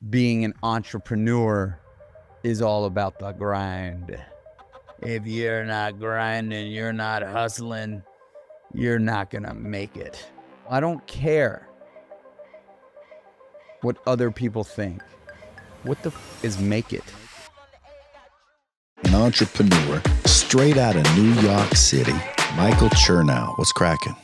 being an entrepreneur is all about the grind. If you're not grinding, you're not hustling, you're not gonna make it. I don't care what other people think. What the is make it? An entrepreneur straight out of New York City, Michael Chernow. What's cracking?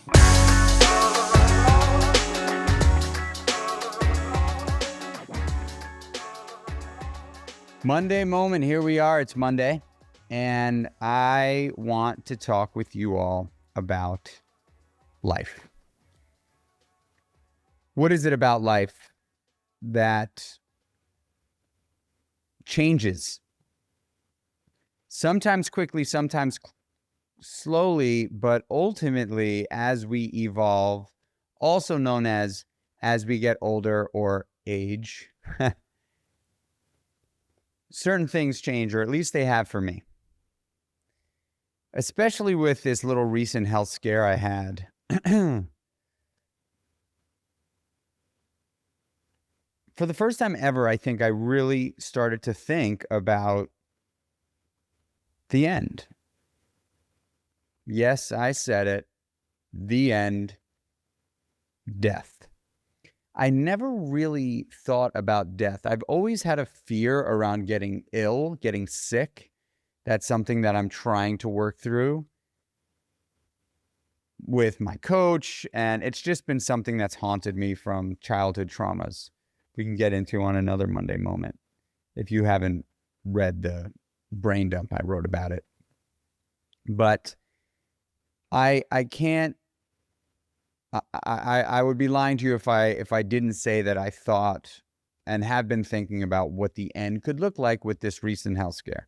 Monday moment, here we are. It's Monday, and I want to talk with you all about life. What is it about life that changes? Sometimes quickly, sometimes slowly, but ultimately as we evolve, also known as we get older or age. Certain things change, or at least they have for me. Especially with this little recent health scare I had. For the first time ever, I think I really started to think about the end. Yes, I said it. The end. Death. I never really thought about death. I've always had a fear around getting ill, getting sick. That's something that I'm trying to work through with my coach, and it's just been something that's haunted me from childhood traumas. We can get into on another Monday moment if you haven't read the brain dump I wrote about it. But I can't. I would be lying to you if I didn't say that I thought and have been thinking about what the end could look like with this recent health scare.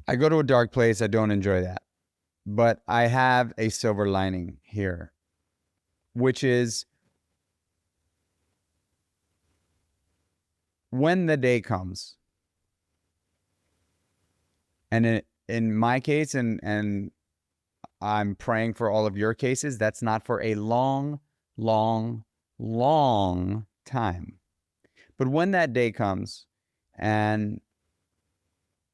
I go to a dark place. I don't enjoy that. But I have a silver lining here, which is when the day comes, and in my case, and I'm praying for all of your cases, that's not for a long, long, long time. But when that day comes, and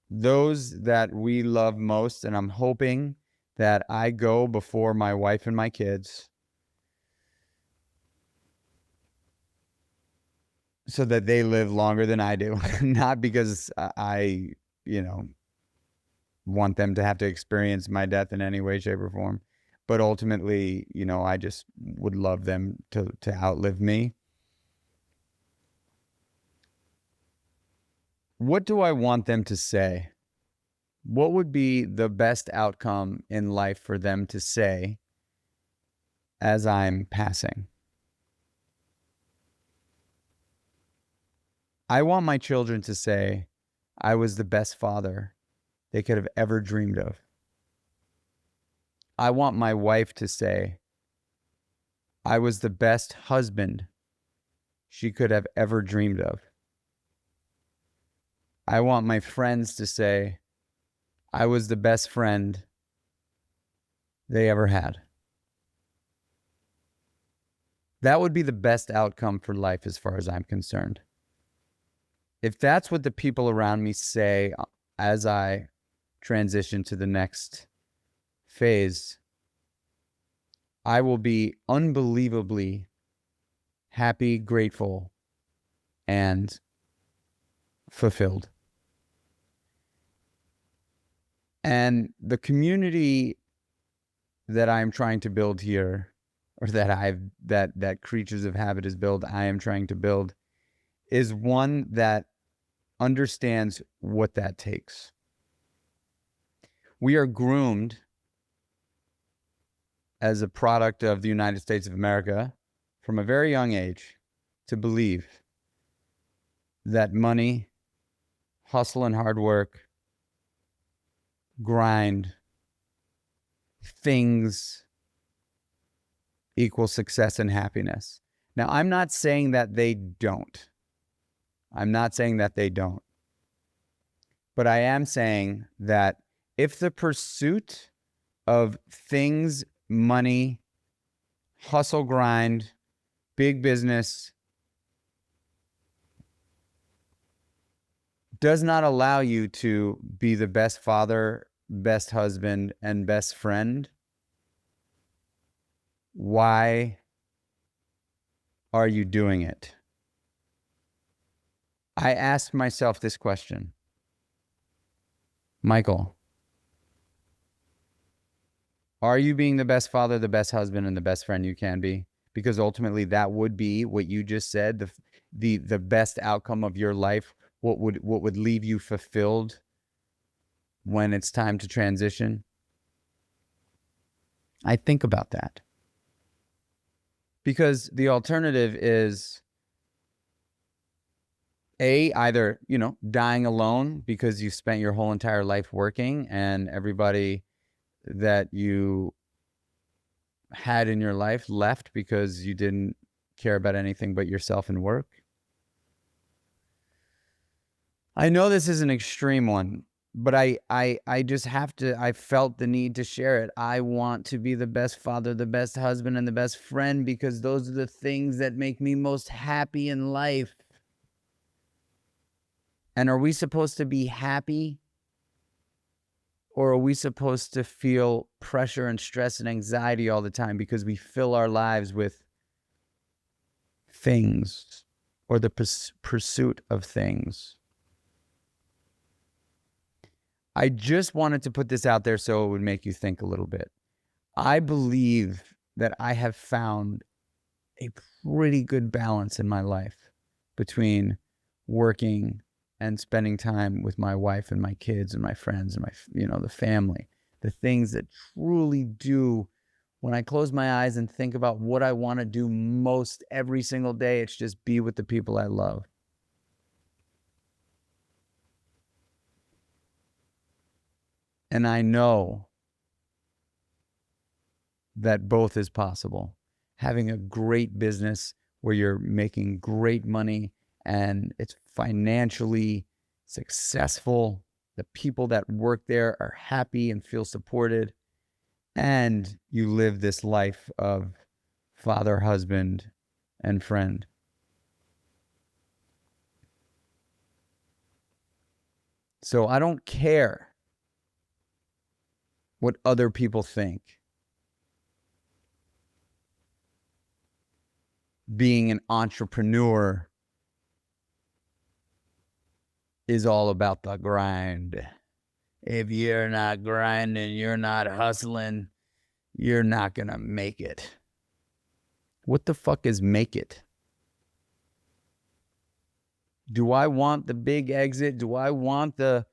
those that we love most, and I'm hoping that I go before my wife and my kids so that they live longer than I do. Not because I want them to have to experience my death in any way, shape, or form. But ultimately, I just would love them to outlive me. What do I want them to say? What would be the best outcome in life for them to say as I'm passing? I want my children to say, I was the best father they could have ever dreamed of. I want my wife to say, I was the best husband she could have ever dreamed of. I want my friends to say, I was the best friend they ever had. That would be the best outcome for life as far as I'm concerned. If that's what the people around me say as I transition to the next phase, I will be unbelievably happy, grateful, and fulfilled. And the community that I'm trying to build here, or that Creatures of Habit is built, I am trying to build, is one that understands what that takes. We are groomed as a product of the United States of America from a very young age to believe that money, hustle and hard work, grind, things equal success and happiness. Now, I'm not saying that they don't. But I am saying that if the pursuit of things, money, hustle, grind, big business, does not allow you to be the best father, best husband, and best friend, why are you doing it? I asked myself this question. Michael, are you being the best father, the best husband, and the best friend you can be? Because ultimately that would be what you just said, the best outcome of your life, what would leave you fulfilled when it's time to transition. I think about that. Because the alternative is either, dying alone because you spent your whole entire life working and everybody that you had in your life left because you didn't care about anything but yourself and work. I know this is an extreme one, but I just have to, I felt the need to share it. I want to be the best father, the best husband, and the best friend because those are the things that make me most happy in life. And are we supposed to be happy? Or are we supposed to feel pressure and stress and anxiety all the time because we fill our lives with things or the pursuit of things? I just wanted to put this out there so it would make you think a little bit. I believe that I have found a pretty good balance in my life between working and spending time with my wife and my kids and my friends and the family. The things that truly do, when I close my eyes and think about what I want to do most every single day, it's just be with the people I love. And I know that both is possible. Having a great business where you're making great money and it's financially successful, the people that work there are happy and feel supported, and you live this life of father, husband, and friend. So I don't care what other people think. Being an entrepreneur is all about the grind. If you're not grinding, you're not hustling, you're not going to make it. What the fuck is make it? Do I want the big exit? Do I want the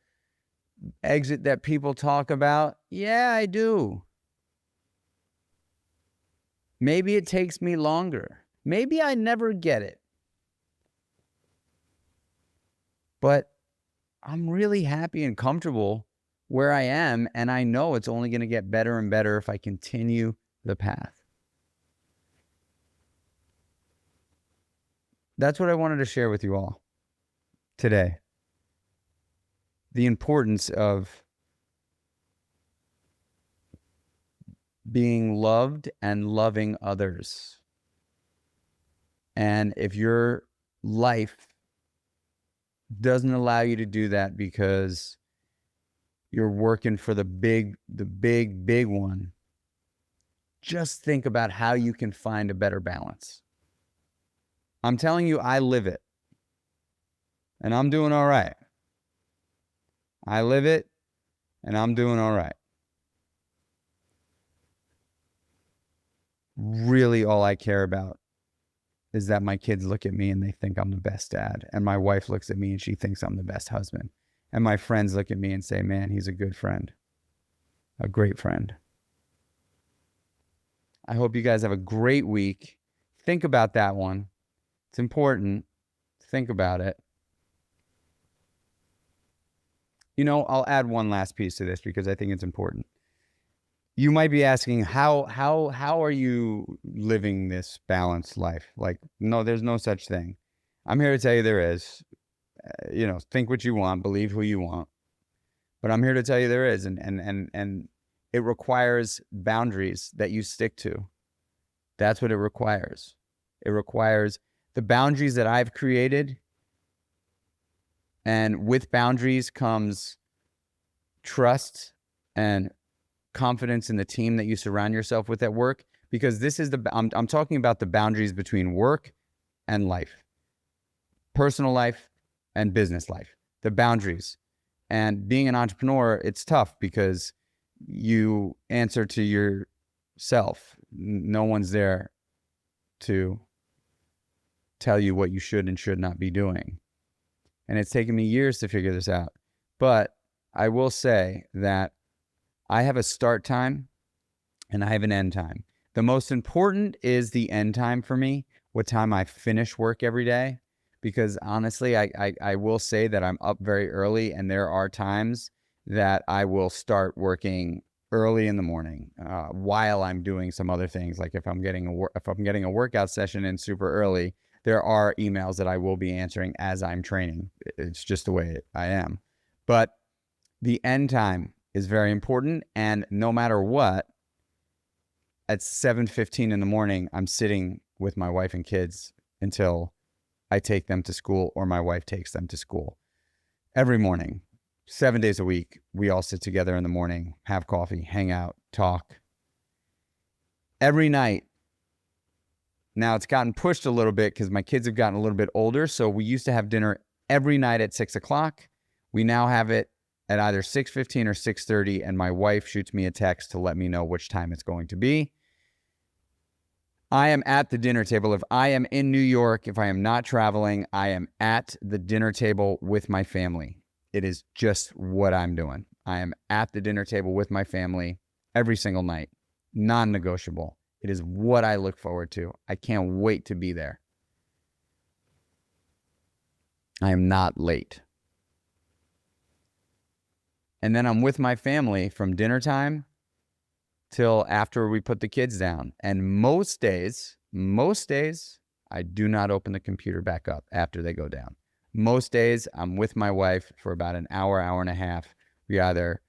exit that people talk about? Yeah, I do. Maybe it takes me longer. Maybe I never get it. But I'm really happy and comfortable where I am, and I know it's only going to get better and better if I continue the path. That's what I wanted to share with you all today. The importance of being loved and loving others. And if your life doesn't allow you to do that because you're working for the big one, just think about how you can find a better balance. I'm telling you, I live it. And I'm doing all right. I live it, and I'm doing all right. Really, all I care about is that my kids look at me and they think I'm the best dad. And my wife looks at me and she thinks I'm the best husband. And my friends look at me and say, man, he's a good friend. A great friend. I hope you guys have a great week. Think about that one. It's important. Think about it. I'll add one last piece to this because I think it's important. You might be asking, how are you living this balanced life? Like, no, there's no such thing. I'm here to tell you there is. Think what you want, believe who you want. But I'm here to tell you there is, and it requires boundaries that you stick to. That's what it requires. It requires the boundaries that I've created And with boundaries comes trust and confidence in the team that you surround yourself with at work, because this is I'm talking about the boundaries between work and life, personal life and business life, the boundaries. And being an entrepreneur, it's tough because you answer to yourself. No one's there to tell you what you should and should not be doing. And it's taken me years to figure this out. But I will say that I have a start time and I have an end time. The most important is the end time for me, what time I finish work every day. Because honestly, I will say that I'm up very early, and there are times that I will start working early in the morning while I'm doing some other things. Like if I'm getting a workout session in super early, there are emails that I will be answering as I'm training. It's just the way I am. But the end time is very important, and no matter what, at 7:15 in the morning, I'm sitting with my wife and kids until I take them to school or my wife takes them to school. Every morning, 7 days a week, we all sit together in the morning, have coffee, hang out, talk. Every night. Now it's gotten pushed a little bit because my kids have gotten a little bit older. So we used to have dinner every night at 6 o'clock. We now have it at either 6:15 or 6:30, and my wife shoots me a text to let me know which time it's going to be. I am at the dinner table. If I am in New York, if I am not traveling, I am at the dinner table with my family. It is just what I'm doing. I am at the dinner table with my family every single night. Non-negotiable. It is what I look forward to. I can't wait to be there. I am not late. And then I'm with my family from dinner time till after we put the kids down. And most days, I do not open the computer back up after they go down. Most days, I'm with my wife for about an hour, hour and a half. We either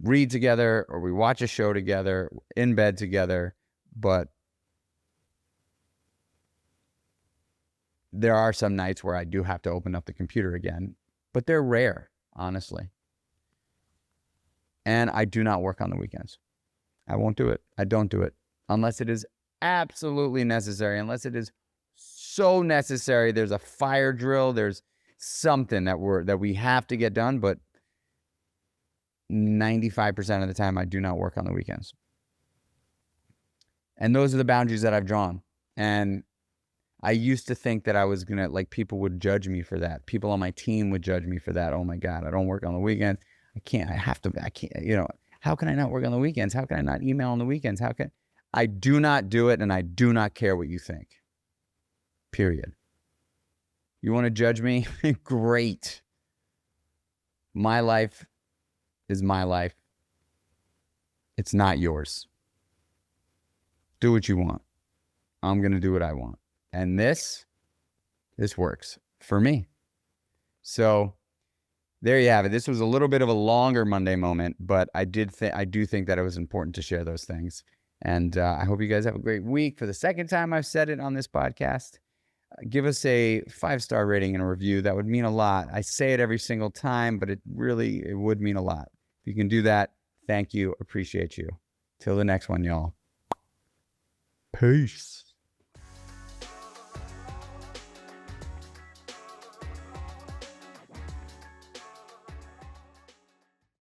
read together or we watch a show together, in bed together. But there are some nights where I do have to open up the computer again, but they're rare, honestly. And I do not work on the weekends. I won't do it. I don't do it unless it is absolutely necessary, unless it is so necessary. There's a fire drill. There's something that we have to get done. But 95% of the time, I do not work on the weekends. And those are the boundaries that I've drawn. And I used to think that I was going to, like, people would judge me for that. People on my team would judge me for that. Oh my God, I don't work on the weekends. I can't, how can I not work on the weekends? How can I not email on the weekends? I do not do it, and I do not care what you think. Period. You want to judge me? Great. My life is my life. It's not yours. Do what you want. I'm going to do what I want. And this works for me. So there you have it. This was a little bit of a longer Monday moment, but I do think that it was important to share those things. And I hope you guys have a great week. For the second time I've said it on this podcast, give us a 5-star rating and a review. That would mean a lot. I say it every single time, but it would mean a lot. If you can do that, thank you. Appreciate you. Till the next one, y'all. Peace.